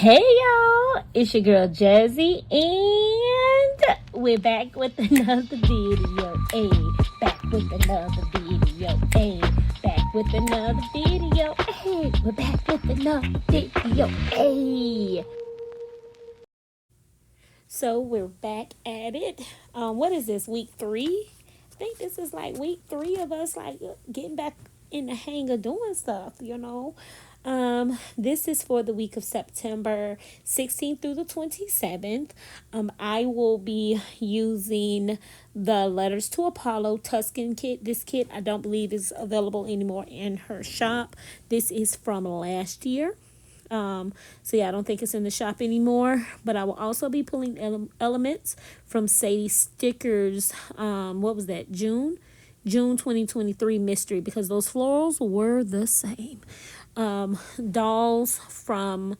Hey y'all, it's your girl Jazzy, and we're back with another video. Hey, back with another video. Hey, back with another video. Hey, we're back with another video. Hey. So we're back at it. What is this, week 3? I think this is like week 3 of us like getting back in the hang of doing stuff. This is for the week of September 16th through the 27th. I will be using the Letters to Apollo Tuscan kit. This kit I don't believe is available anymore in her shop. This is from last year. So yeah, I don't think it's in the shop anymore, but I will also be pulling elements from Sadie Sticker's, what was that, June 2023 mystery, because those florals were the same. Dolls from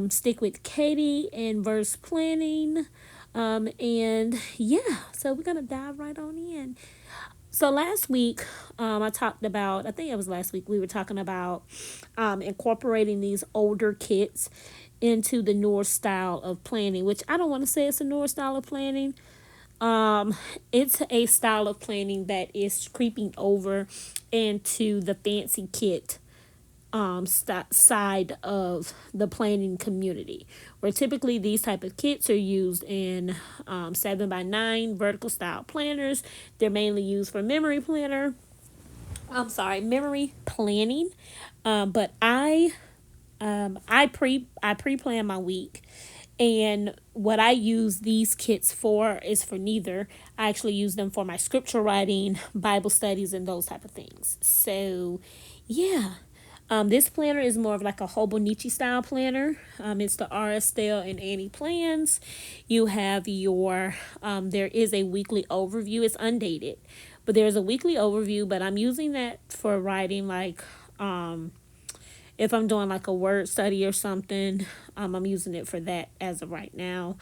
Stick with Katie and Verse Planning. And yeah, so we're going to dive right on in. So last week, I talked about, I think it was last week, we were talking about incorporating these older kits into the newer style of planning, which I don't want to say it's a newer style of planning. It's a style of planning that is creeping over into the fancy kit side of the planning community, where typically these type of kits are used in 7x9 vertical style planners. They're mainly used for memory planning. But I pre-plan my week, and what I use these kits for is for neither. I actually use them for my scripture writing, Bible studies, and those type of things. So yeah. This planner is more of like a Hobonichi style planner. It's the Aura Estelle and Annie plans. You have your, there is a weekly overview. It's undated, but there's a weekly overview, but I'm using that for writing like, if I'm doing like a word study or something, I'm using it for that as of right now.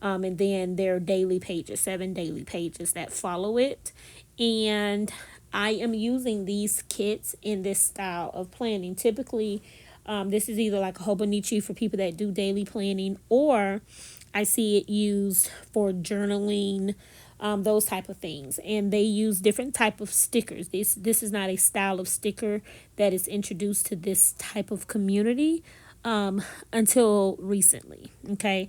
And then there are daily pages, 7 daily pages that follow it. And I am using these kits in this style of planning. Typically, this is either like a Hobonichi for people that do daily planning, or I see it used for journaling, those type of things. And they use different type of stickers. This is not a style of sticker that is introduced to this type of community until recently. Okay.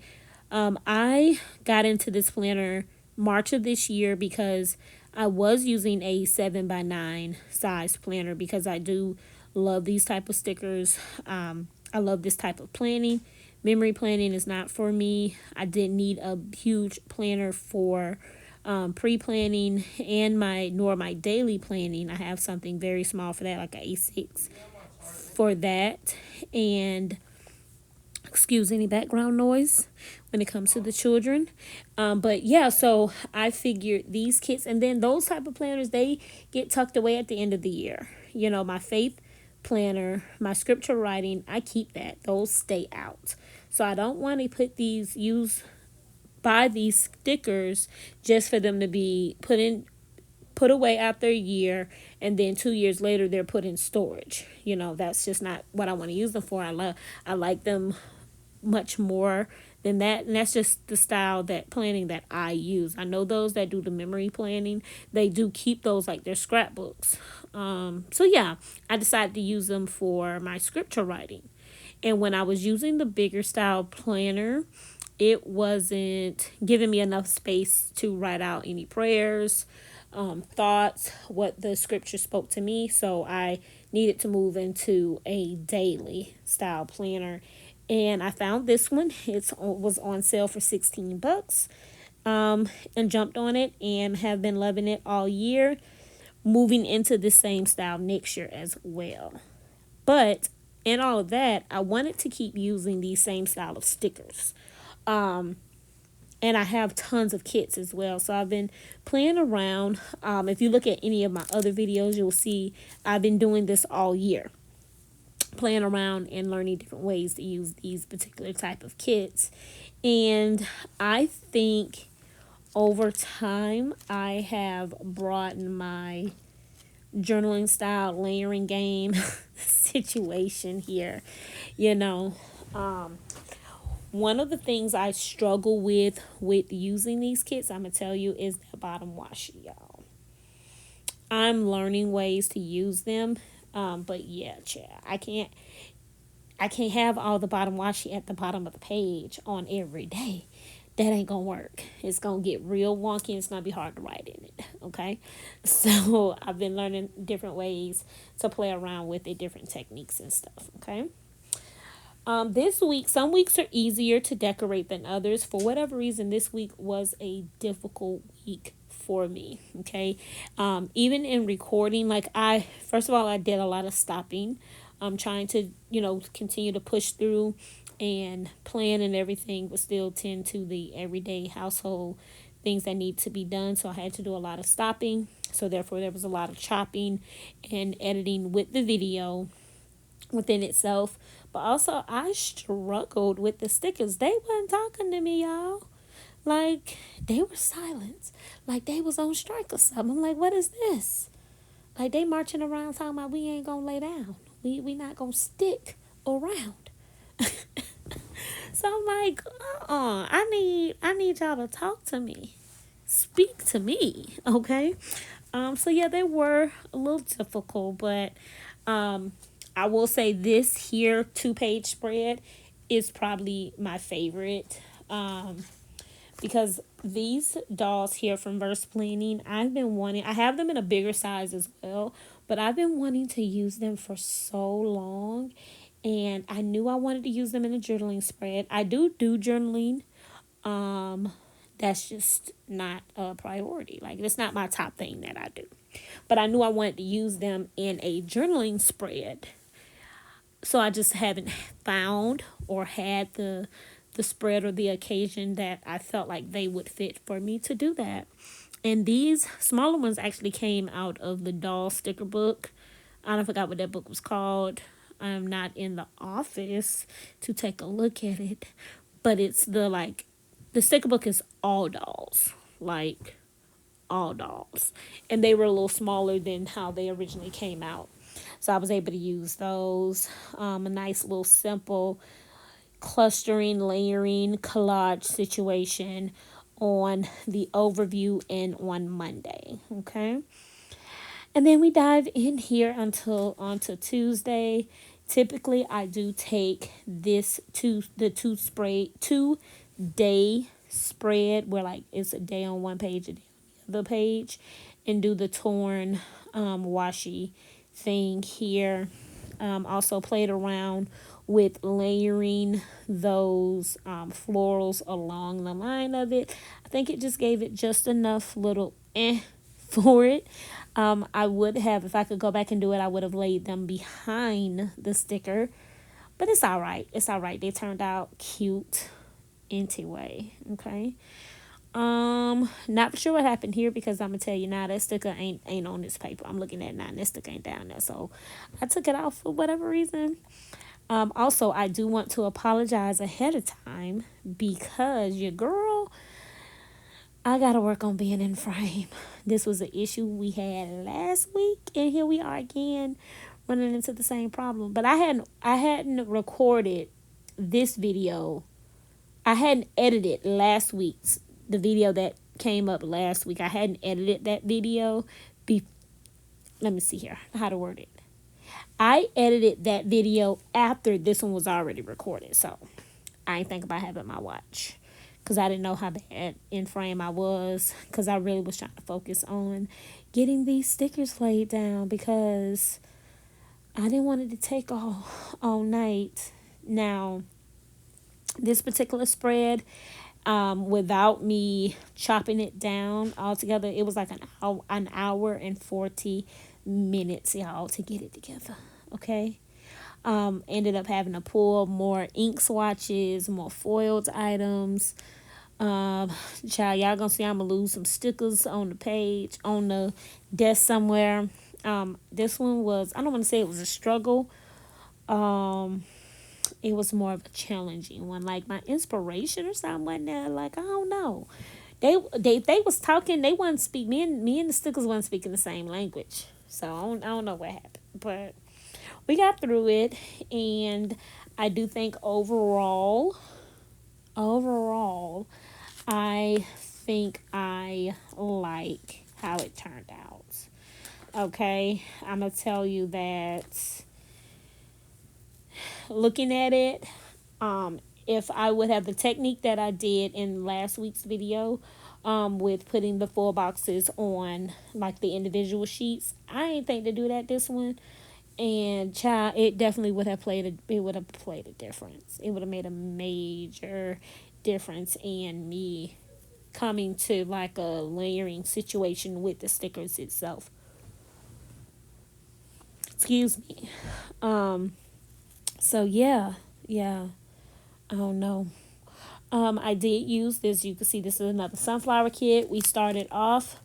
I got into this planner March of this year because I was using a 7x9 size planner because I do love these type of stickers. I love this type of planning. Memory planning is not for me. I didn't need a huge planner for pre-planning and nor my daily planning. I have something very small for that, like an A6 for that. And excuse any background noise when it comes to the children. But yeah, so I figured these kits, and then those type of planners, they get tucked away at the end of the year. My faith planner, my scripture writing, I keep that. Those stay out. So I don't want to buy these stickers just for them to be put away after a year, and then 2 years later they're put in storage. That's just not what I want to use them for. I like them much more than that, and that's just the style that planning that I use. I know those that do the memory planning, they do keep those like their scrapbooks. So yeah, I decided to use them for my scripture writing. And when I was using the bigger style planner, it wasn't giving me enough space to write out any prayers, thoughts, what the scripture spoke to me. So I needed to move into a daily style planner. And I found this one. It was on sale for $16. And jumped on it and have been loving it all year. Moving into the same style next year as well. But in all of that, I wanted to keep using these same style of stickers. And I have tons of kits as well. So I've been playing around. If you look at any of my other videos, you'll see I've been doing this all year. Playing around and learning different ways to use these particular type of kits. And I think over time I have broadened my journaling style layering game situation here. One of the things I struggle with using these kits, I'm gonna tell you, is the bottom washi, y'all. I'm learning ways to use them. But yeah, I can't have all the bottom washi at the bottom of the page on every day. That ain't gonna work. It's gonna get real wonky and it's gonna be hard to write in it. Okay. So I've been learning different ways to play around with it, different techniques and stuff. Okay. This week, some weeks are easier to decorate than others. For whatever reason, this week was a difficult week for me. Okay. Even in recording, first of all, I did a lot of stopping. I'm trying to, continue to push through and plan and everything, but still tend to the everyday household things that need to be done. So I had to do a lot of stopping. So therefore, there was a lot of chopping and editing with the video within itself. But also, I struggled with the stickers. They wasn't talking to me, y'all. Like, they were silent. Like, they was on strike or something. I'm like, what is this? Like, they marching around talking about we ain't gonna lay down. We not gonna stick around. So I'm like, I need y'all to talk to me. Speak to me, okay? So yeah, they were a little difficult, but I will say this here 2-page spread is probably my favorite. Because these dolls here from Verse Planning, I have them in a bigger size as well, but I've been wanting to use them for so long. And I knew I wanted to use them in a journaling spread. I do journaling. That's just not a priority. Like, it's not my top thing that I do. But I knew I wanted to use them in a journaling spread. So I just haven't found or had the spread or the occasion that I felt like they would fit for me to do that. And these smaller ones actually came out of the doll sticker book. I don't forgot what that book was called. I'm not in the office to take a look at it, but it's the sticker book is all dolls, like all dolls, and they were a little smaller than how they originally came out. So I was able to use those. A nice little simple clustering, layering, collage situation on the overview and on Monday. Okay. And then we dive in here until onto Tuesday. Typically I do take this the 2 day spread where like it's a day on one page, a day on the other page, and do the torn washi thing here. Also played around with layering those florals along the line of it. I think it just gave it just enough little for it. I would have, if I could go back and do it, I would have laid them behind the sticker. But it's all right. It's all right. They turned out cute anyway. Okay. Not sure what happened here because I'm gonna tell you now that sticker ain't on this paper. I'm looking at it now and this sticker ain't down there. So I took it off for whatever reason. Also, I do want to apologize ahead of time because your girl, I gotta work on being in frame. This was an issue we had last week, and here we are again running into the same problem. But I hadn't recorded this video. I hadn't edited the video that came up last week. I hadn't edited that video. Let me see here how to word it. I edited that video after this one was already recorded, so I ain't think about having my watch because I didn't know how bad in frame I was because I really was trying to focus on getting these stickers laid down because I didn't want it to take all night. Now, this particular spread, without me chopping it down altogether, it was like an hour and 40 minutes, y'all, to get it together. Okay. Ended up having to pull more ink swatches, more foiled items. Child, y'all gonna see I'm gonna lose some stickers on the page, on the desk somewhere. This one was, I don't want to say it was a struggle. It was more of a challenging one. Like my inspiration or something wasn't there. Like, I don't know. They was talking. They wasn't speak. Me and the stickers wasn't speaking the same language. So I don't know what happened. But we got through it, and I do think overall think I like how it turned out. Okay, I'm gonna tell you that looking at it, if I would have the technique that I did in last week's video, with putting the full boxes on like the individual sheets, I ain't think to do that this one. And child, it definitely would have played a difference. It would have made a major difference in me coming to like a layering situation with the stickers itself. Excuse me. Um, so yeah. I don't know. I did use this. You can see this is another sunflower kit. We started off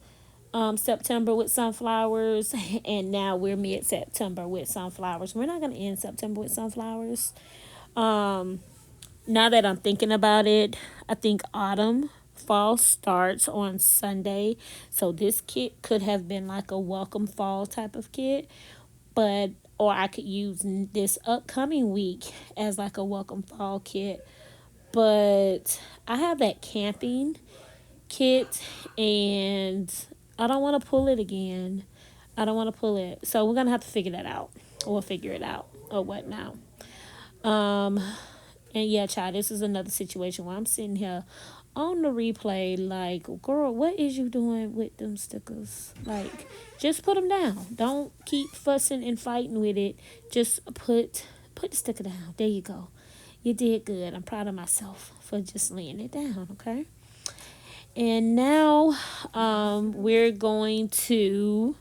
September with sunflowers, and now we're mid September with sunflowers. We're not going to end September with sunflowers. Um, Now that I'm thinking about it, I think fall starts on Sunday. So this kit could have been like a welcome fall type of kit, but or I could use this upcoming week as like a welcome fall kit. But I have that camping kit, and I don't want to pull it again. I don't want to pull it. So we're going to have to figure that out. We'll figure it out or what now. Um and yeah, child, this is another situation where I'm sitting here on the replay like, girl, what is you doing with them stickers? Like, just put them down. Don't keep fussing and fighting with it. Just put the sticker down. There you go. You did good. I'm proud of myself for just laying it down, okay? And now we're going to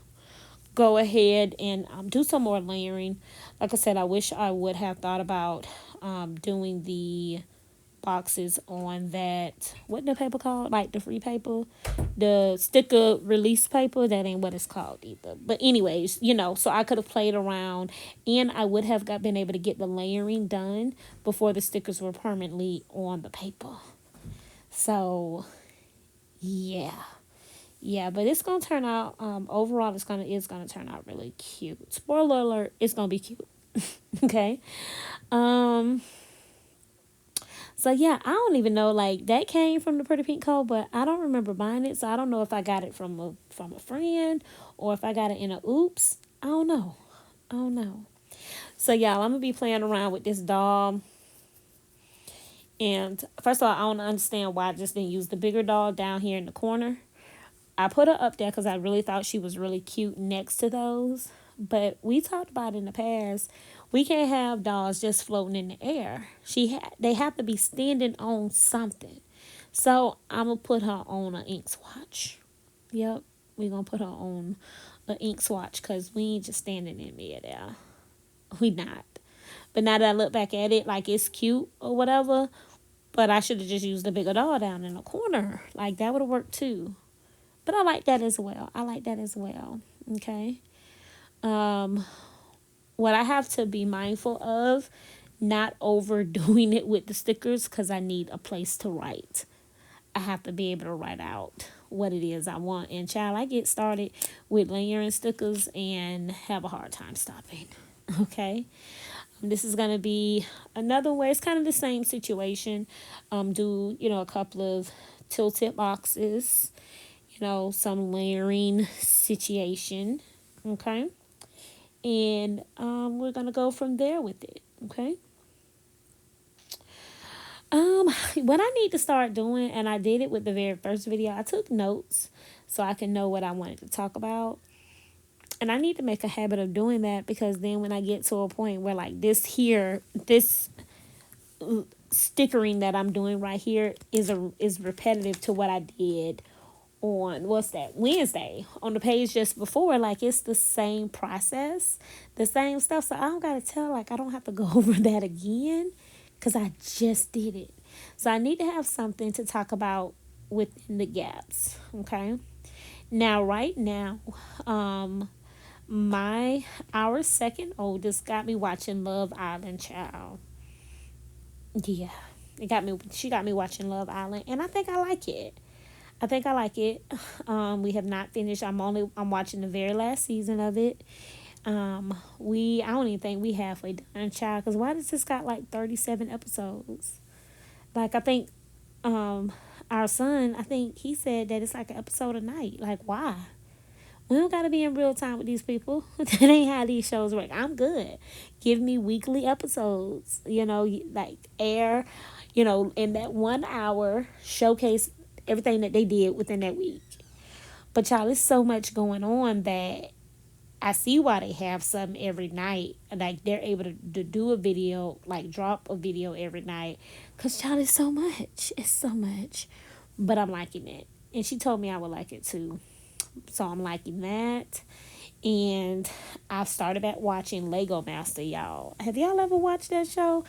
go ahead and do some more layering. Like I said, I wish I would have thought about doing the boxes on that, what the paper called, like the free paper, the sticker release paper. That ain't what it's called either, but anyways, so I could have played around, and I would have been able to get the layering done before the stickers were permanently on the paper. So yeah, but it's gonna turn out, overall it's gonna turn out really cute. Spoiler alert, it's gonna be cute. Okay. So yeah, I don't even know, like, that came from the Pretty Pink Co, but I don't remember buying it, so I don't know if I got it from a friend or if I got it in a oops. I don't know. So y'all, I'm gonna be playing around with this doll. And first of all, I don't understand why I just didn't use the bigger doll down here in the corner. I put her up there because I really thought she was really cute next to those. But we talked about in the past, we can't have dolls just floating in the air. They have to be standing on something. So I'm gonna put her on an ink swatch. Yep, we're gonna put her on an ink swatch because we ain't just standing in midair. We not. But now that I look back at it, like, it's cute or whatever. But I should have just used the bigger doll down in the corner. Like, that would have worked too. But I like that as well. Okay. What I have to be mindful of, not overdoing it with the stickers, because I need a place to write. I have to be able to write out what it is I want. And child, I get started with layering stickers and have a hard time stopping. Okay. This is going to be another way. It's kind of the same situation. Do, a couple of tilted boxes, some layering situation. Okay. And we're going to go from there with it. Okay. What I need to start doing, and I did it with the very first video, I took notes so I can know what I wanted to talk about. And I need to make a habit of doing that, because then when I get to a point where, like, this stickering that I'm doing right here is repetitive to what I did on Wednesday on the page just before. Like, it's the same process, the same stuff. So I don't gotta tell, like, I don't have to go over that again because I just did it. So I need to have something to talk about within the gaps. Okay. Now, right now, our second oldest got me watching Love Island, child. Yeah, she got me watching Love Island, and I think I like it. We have not finished. I'm watching the very last season of it. I don't even think we halfway done, child, because why does this got like 37 episodes? Like, I think our son, I think he said that it's like an episode a night. Like, why? We don't got to be in real time with these people. That ain't how these shows work. I'm good. Give me weekly episodes, like air, in that 1 hour, showcase everything that they did within that week. But y'all, there's so much going on that I see why they have something every night. Like they're able to do a video, like drop a video every night. Because y'all, it's so much. It's so much. But I'm liking it. And she told me I would like it too. So I'm liking that. And I've started back watching Lego Master, y'all. Have y'all ever watched that show?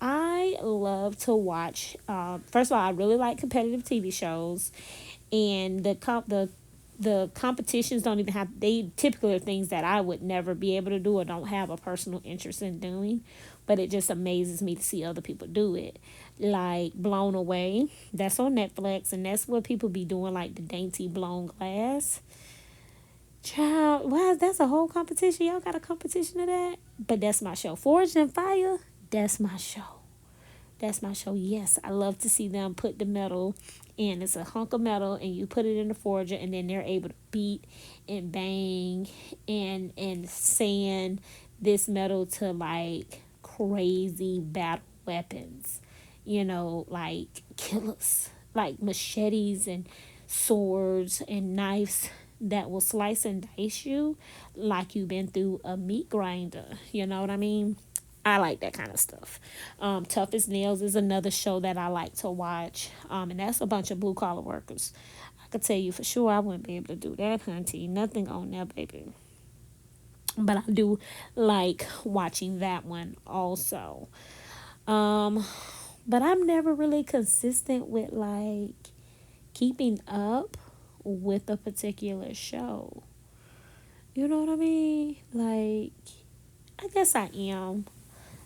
I love to watch. First of all, I really like competitive TV shows, and the competitions don't even have. They typically are things that I would never be able to do or don't have a personal interest in doing, but it just amazes me to see other people do it. Like Blown Away, that's on Netflix, and that's what people be doing, like the dainty blown glass. Child, wow, that's a whole competition. Y'all got a competition of that? But that's my show. Forged in Fire, that's my show. That's my show. Yes, I love to see them put the metal in. It's a hunk of metal, and you put it in the forger, and then they're able to beat and bang and sand this metal to like crazy battle weapons. Like killers, like machetes and swords and knives that will slice and dice you like you've been through a meat grinder. You know what I mean? I like that kind of stuff. Tough as Nails is another show that I like to watch. And that's a bunch of blue collar workers. I could tell you for sure I wouldn't be able to do that, hunty. Nothing on there, baby. But I do like watching that one also. Um, but I'm never really consistent with like keeping up with a particular show. You know what I mean? Like, I guess I am.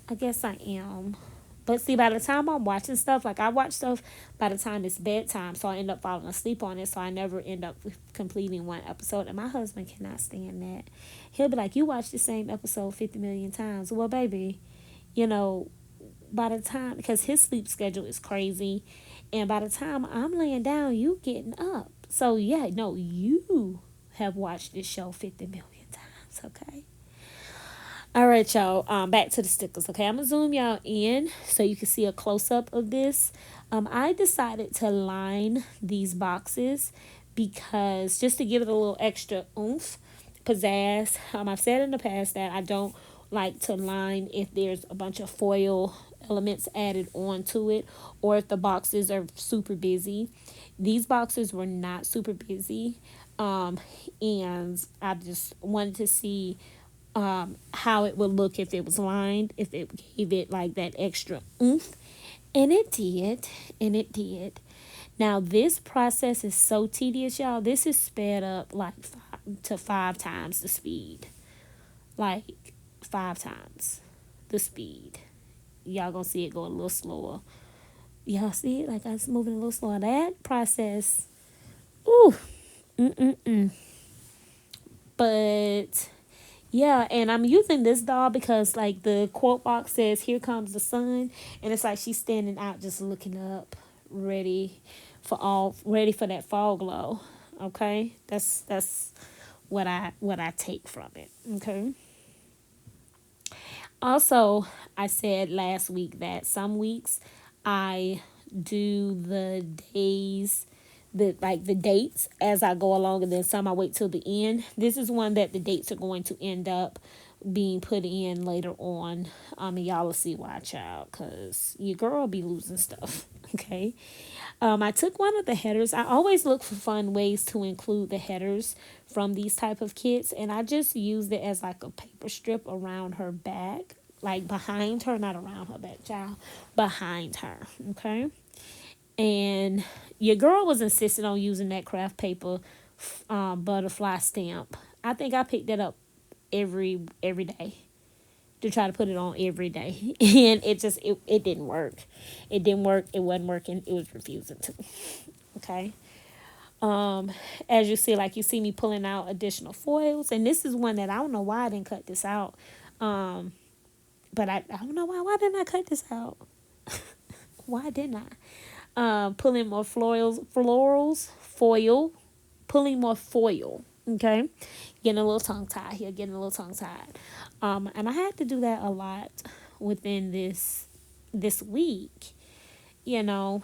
I guess I am. But see, by the time I'm watching stuff, like I watch stuff by the time it's bedtime, so I end up falling asleep on it, so I never end up completing one episode. And my husband cannot stand that. He'll be like, "You watch the same episode 50 million times." Well, baby, you know, by the time, because his sleep schedule is crazy, and by the time I'm laying down, you getting up. So, yeah, no, you have watched this show 50 million times, okay? All right, y'all. Back to the stickers. Okay, I'm gonna zoom y'all in so you can see a close up of this. I decided to line these boxes because just to give it a little extra oomph, pizzazz. I've said in the past that I don't like to line if there's a bunch of foil elements added onto it or if the boxes are super busy. These boxes were not super busy, and I just wanted to see how it would look if it was lined, if it gave it like that extra oomph. And it did. And it did. Now, this process is so tedious, y'all. This is sped up like 5 to 5 times the speed. Like 5 times the speed. Y'all gonna see it go a little slower. Y'all see it? Like it's moving a little slower. That process, ooh, mm-mm-mm. But yeah, and I'm using this doll because like the quote box says, "Here comes the sun," and it's like she's standing out just looking up, ready for that fall glow. Okay? That's what I take from it. Okay? Also, I said last week that some weeks I do the days, the dates as I go along, and then some I wait till the end. This is one that the dates are going to end up being put in later on. And y'all will see why, child, because your girl be losing stuff. Okay. I took one of the headers. I always look for fun ways to include the headers from these type of kits, and I just used it as like a paper strip around her back, like behind her, not around her back, child, behind her. Okay. And your girl was insisting on using that craft paper butterfly stamp. I think I picked that up every day to try to put it on every day, and it didn't work. It didn't work. It wasn't working. It was refusing to. Okay. As you see, like you see me pulling out additional foils, and this is one that I don't know why I didn't cut this out. But I don't know why. Why didn't I cut this out? Why didn't I? Pulling more foil, pulling more foil. Okay, getting a little tongue tied here, getting a little tongue tied. And I had to do that a lot within this week. You know,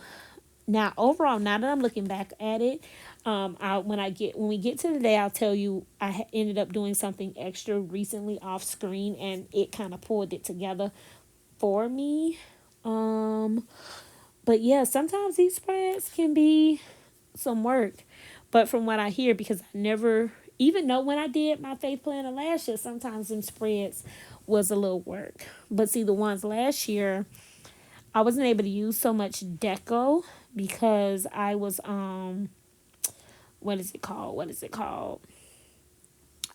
now overall, now that I'm looking back at it, when we get to the day, I'll tell you ended up doing something extra recently off screen, and it kind of pulled it together for me. Um, but yeah, sometimes these spreads can be some work. But from what I hear, because I never even know when I did my faith planner last year, sometimes them spreads was a little work. But see, the ones last year, I wasn't able to use so much deco because I was what is it called? What is it called?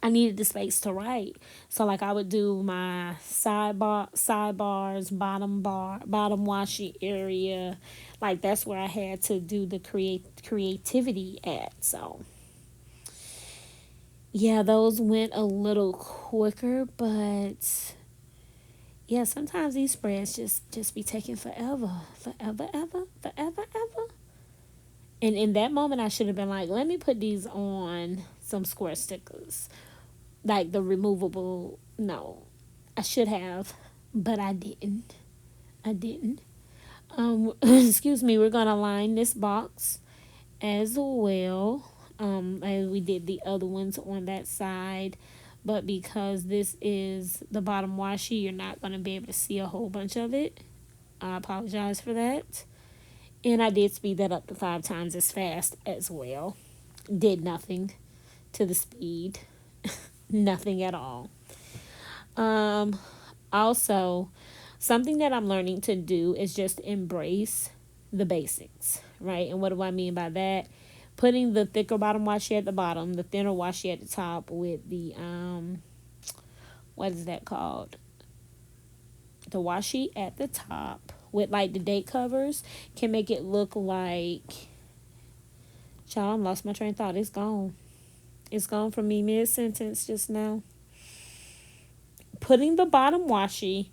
I needed the space to write. So like I would do my sidebars, bottom washy area. Like that's where I had to do the creativity at. So yeah, those went a little quicker, but yeah, sometimes these spreads just be taking forever. Forever ever, forever ever. And in that moment I should have been like, let me put these on some square stickers. Like the removable, no, I should have, but I didn't. I didn't. Excuse me. We're gonna line this box as well, as we did the other ones on that side. But because this is the bottom washi, you're not gonna be able to see a whole bunch of it. I apologize for that. And I did speed that up to 5 times as fast as well. Did nothing to the speed. Nothing at all. Um, Also, something that I'm learning to do is just embrace the basics, right? And what do I mean by that? Putting the thicker bottom washi at the bottom, the thinner washi at the top with the what is that called? The washi at the top with like the date covers can make it look like, child, I lost my train of thought. It's gone. It's gone from me mid sentence just now. Putting the bottom washi.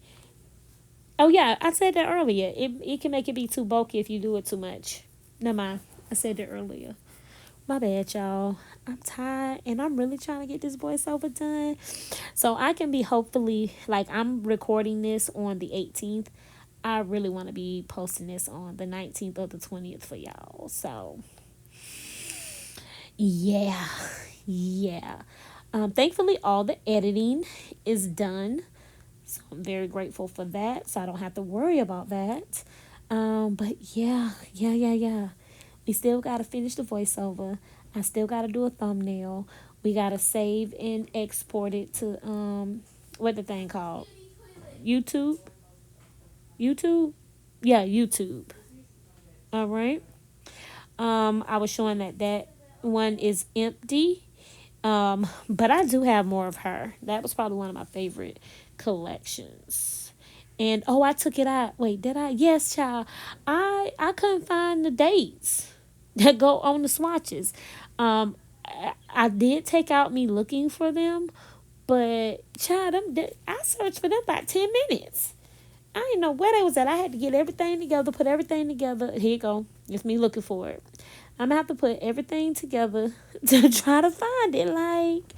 Oh yeah, I said that earlier. It can make it be too bulky if you do it too much. Never mind. I said that earlier. My bad, y'all. I'm tired and I'm really trying to get this voiceover done. So I can be hopefully, like, I'm recording this on the 18th. I really want to be posting this on the 19th or the 20th for y'all. So yeah. Yeah. Thankfully all the editing is done. So I'm very grateful for that. So I don't have to worry about that. But yeah. We still gotta finish the voiceover. I still gotta do a thumbnail. We gotta save and export it to what the thing called? YouTube? YouTube? Yeah, YouTube. All right. I was showing that one is empty. But I do have more of her. That was probably one of my favorite collections. And oh, I took it out. Wait, did I? Yes, child. I couldn't find the dates that go on the swatches. I did take out me looking for them, but child, I searched for them about 10 minutes. I didn't know where they was at. I had to get everything together, put everything together. Here you go. It's me looking for it. I'm gonna have to put everything together to try to find it. Like,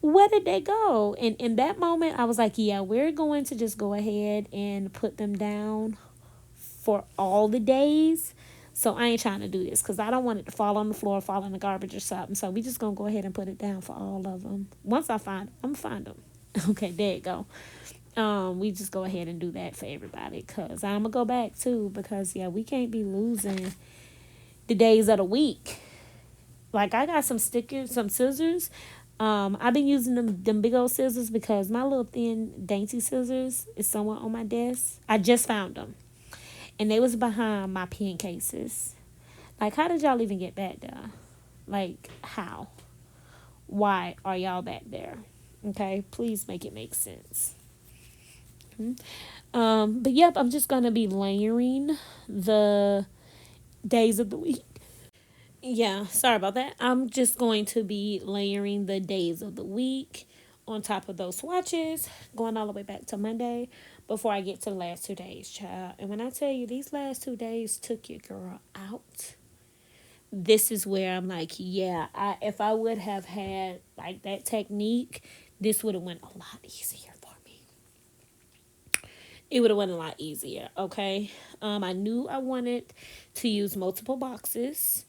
where did they go? And in that moment, I was like, yeah, we're going to just go ahead and put them down for all the days. So I ain't trying to do this because I don't want it to fall on the floor, fall in the garbage or something. So we just gonna go ahead and put it down for all of them. Once I find them, I'm gonna find them. Okay, there you go. We just go ahead and do that for everybody because I'm gonna go back too because yeah, we can't be losing the days of the week. Like I got some stickers, some scissors. I've been using them big old scissors because my little thin dainty scissors is somewhere on my desk. I just found them, and they was behind my pen cases. Like, how did y'all even get back there? Like, how? Why are y'all back there? Okay, please make it make sense. But yep, I'm just gonna be layering the days of the week. Yeah, sorry about that. I'm just going to be layering the days of the week on top of those swatches, going all the way back to Monday. before I get to the last 2 days, child. And when I tell you these last 2 days took your girl out, this is where I'm like, yeah, if I would have had like that technique, this would have went a lot easier for me. It would have went a lot easier. Okay. I knew I wanted to use multiple boxes,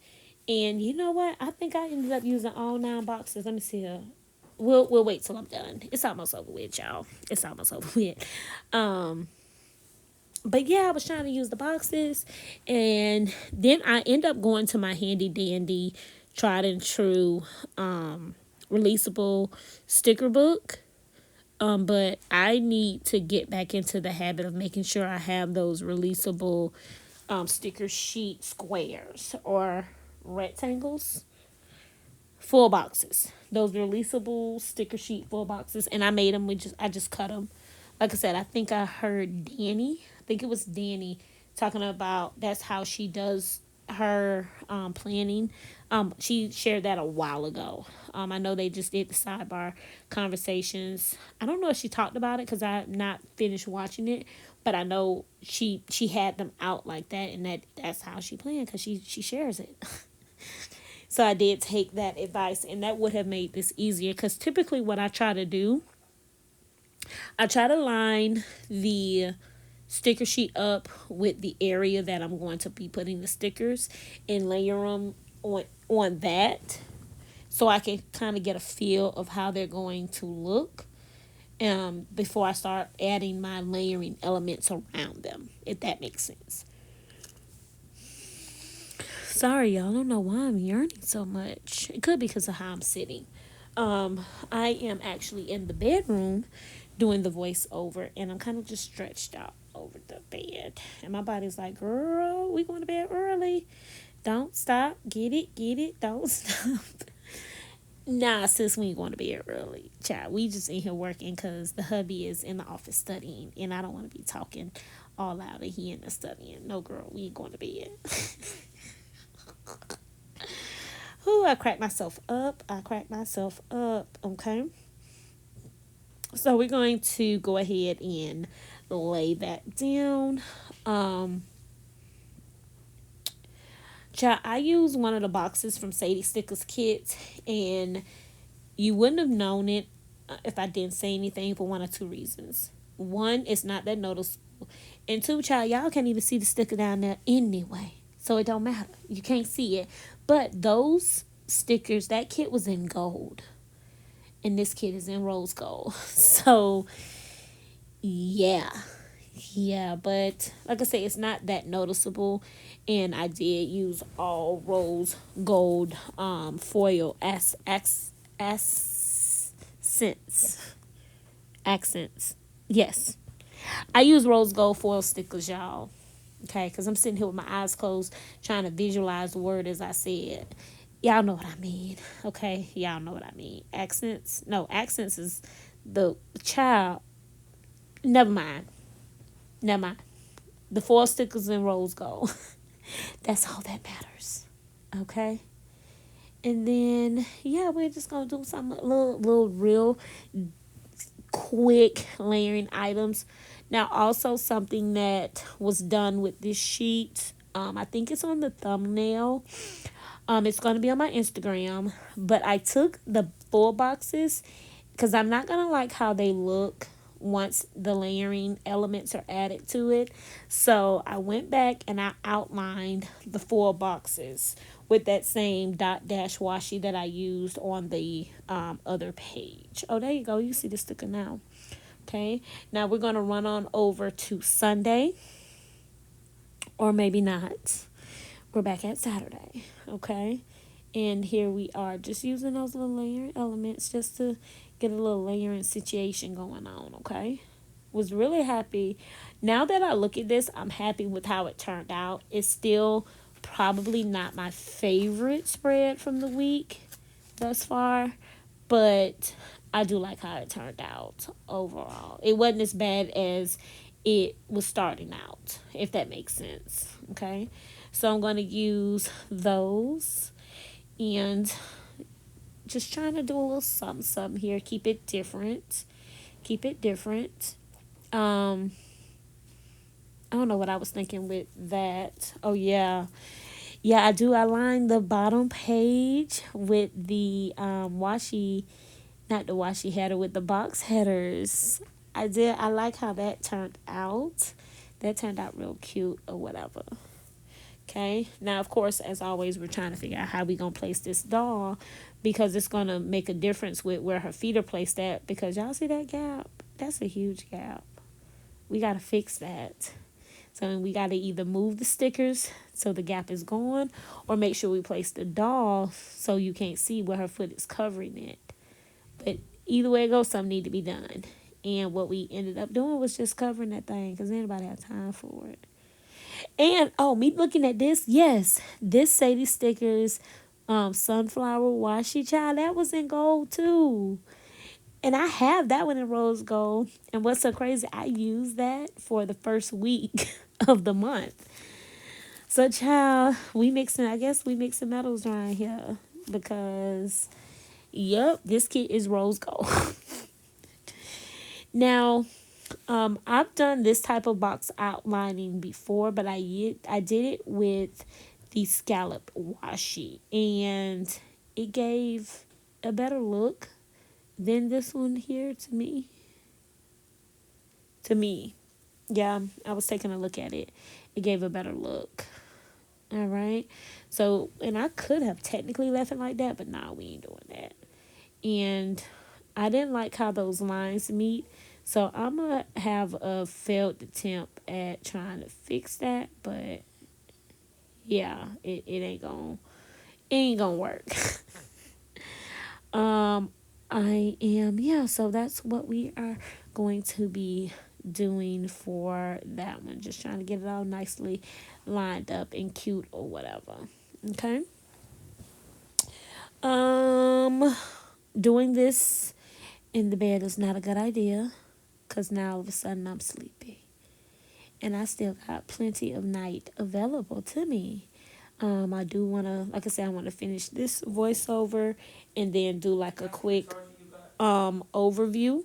and you know what? I think I ended up using all 9 boxes. Let me see here. We'll wait till I'm done. It's almost over with, y'all. It's almost over with. Um, but yeah, I was trying to use the boxes, and then I end up going to my handy dandy, tried and true, releasable sticker book. But I need to get back into the habit of making sure I have those releasable sticker sheet squares or rectangles, full boxes. Those releasable sticker sheet full boxes, and I made them. I just cut them. Like I said, I think I heard Danny. I think it was Danny talking about that's how she does her planning. She shared that a while ago. I know they just did the sidebar conversations. I don't know if she talked about it because I have not finished watching it, but I know she had them out like that, and that's how she planned because she shares it. So I did take that advice, and that would have made this easier because typically what I try to do, I try to line the sticker sheet up with the area that I'm going to be putting the stickers and layer them on that so I can kind of get a feel of how they're going to look before I start adding my layering elements around them, if that makes sense. Sorry, y'all. I don't know why I'm yearning so much. It could be because of how I'm sitting. I am actually in the bedroom doing the voiceover, and I'm kind of just stretched out over the bed. And my body's like, girl, we going to bed early. Don't stop. Get it. Don't stop. Nah, sis, we ain't going to bed early. Child, we just in here working because the hubby is in the office studying, and I don't want to be talking all loud and he in there studying. No, girl, we ain't going to bed. Ooh, I cracked myself up. Okay. So we're going to go ahead and lay that down. Child, I use one of the boxes from Sadie Stickers Kits, and you wouldn't have known it if I didn't say anything for one or two reasons. One, it's not that noticeable. And two, child, y'all can't even see the sticker down there anyway. So it don't matter. You can't see it. But those stickers, that kit was in gold. And this kit is in rose gold. So yeah. Yeah, but like I say, it's not that noticeable. And I did use all rose gold foil accents. Accents. Yes. I use rose gold foil stickers, y'all. Okay, because I'm sitting here with my eyes closed trying to visualize the word as I said. Y'all know what I mean. Okay, y'all know what I mean. Accents. No, accents is the child. Never mind. Never mind. The foil stickers in rose gold. That's all that matters. Okay. And then yeah, we're just gonna do some little real quick layering items. Now, also something that was done with this sheet, I think it's on the thumbnail. It's going to be on my Instagram, but I took the full boxes because I'm not going to like how they look once the layering elements are added to it. So I went back and I outlined the full boxes with that same dot dash washi that I used on the other page. Oh, there you go. You see the sticker now. Okay, now we're going to run on over to Sunday, or maybe not. We're back at Saturday, okay? And here we are just using those little layering elements just to get a little layering situation going on, okay? Was really happy. Now that I look at this, I'm happy with how it turned out. It's still probably not my favorite spread from the week thus far, but I do like how it turned out overall. It wasn't as bad as it was starting out, if that makes sense. Okay. So I'm going to use those and just trying to do a little something, something here. Keep it different. Keep it different. I don't know what I was thinking with that. Oh yeah. Yeah, I do. I line the bottom page with the washi, not the washi header, with the box headers. I did. I like how that turned out. That turned out real cute or whatever. Okay. Now, of course, as always, we're trying to figure out how we gonna place this doll because it's gonna make a difference with where her feet are placed at. Because y'all see that gap? That's a huge gap. We gotta fix that. So we gotta either move the stickers so the gap is gone, or make sure we place the doll so you can't see where her foot is covering it. But either way it goes, something need to be done. And what we ended up doing was just covering that thing because anybody had time for it. And oh, me looking at this, yes, this Sadie Stickers sunflower washi child, that was in gold too. And I have that one in rose gold. And what's so crazy, I used that for the first week of the month. So child, I guess we mixing metals around here because yep, this kit is rose gold. Now, I've done this type of box outlining before, but I did it with the scallop washi, and it gave a better look than this one here to me. To me, yeah, I was taking a look at it. It gave a better look. All right, so and I could have technically left it like that, but nah, we ain't doing that. And I didn't like how those lines meet. So I'm going to have a failed attempt at trying to fix that. But yeah, it ain't gonna work. um, yeah, so that's what we are going to be doing for that one. Just trying to get it all nicely lined up and cute or whatever. Okay. Um, doing this in the bed is not a good idea because now all of a sudden I'm sleepy. And I still got plenty of night available to me. I do want to, like I said, I want to finish this voiceover and then do like a quick overview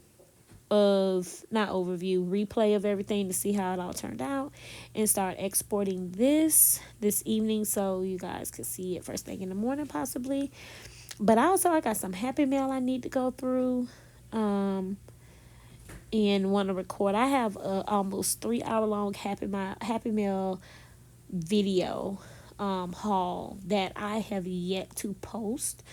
of, not overview, replay of everything to see how it all turned out and start exporting this evening so you guys could see it first thing in the morning possibly. But I got some happy mail I need to go through. And want to record. I have a almost 3 hour long happy mail video haul that I have yet to post.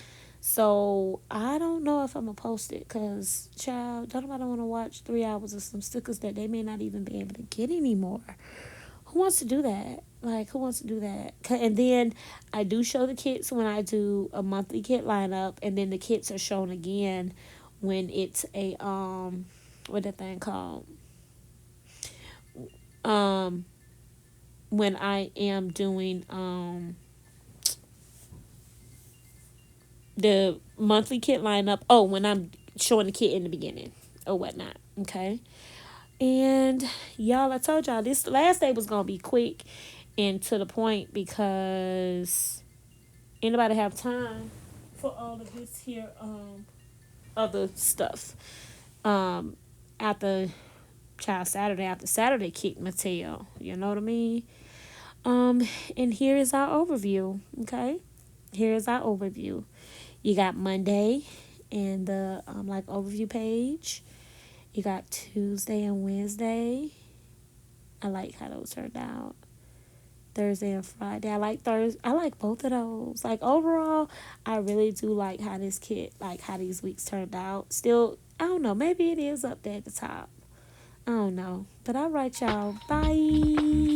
So I don't know if I'm gonna post it because child, don't nobody want to watch 3 hours of some stickers that they may not even be able to get anymore. Who wants to do that? Like, who wants to do that? And then I do show the kits when I do a monthly kit lineup, and then the kits are shown again when it's a what that thing called? Um, when I am doing the monthly kit lineup. Oh, when I'm showing the kit in the beginning or whatnot. Okay. And y'all, I told y'all this last day was gonna be quick and to the point because anybody have time for all of this here other stuff. After child Saturday, after Saturday kicked my tail. You know what I mean? And here is our overview. Okay. Here is our overview. You got Monday and the like overview page. You got Tuesday and Wednesday. I like how those turned out. Thursday and Friday. I like Thursday. I like both of those. Like overall, I really do like how this kit, like how these weeks turned out. Still, I don't know. Maybe it is up there at the top. I don't know. But all right, y'all. Bye.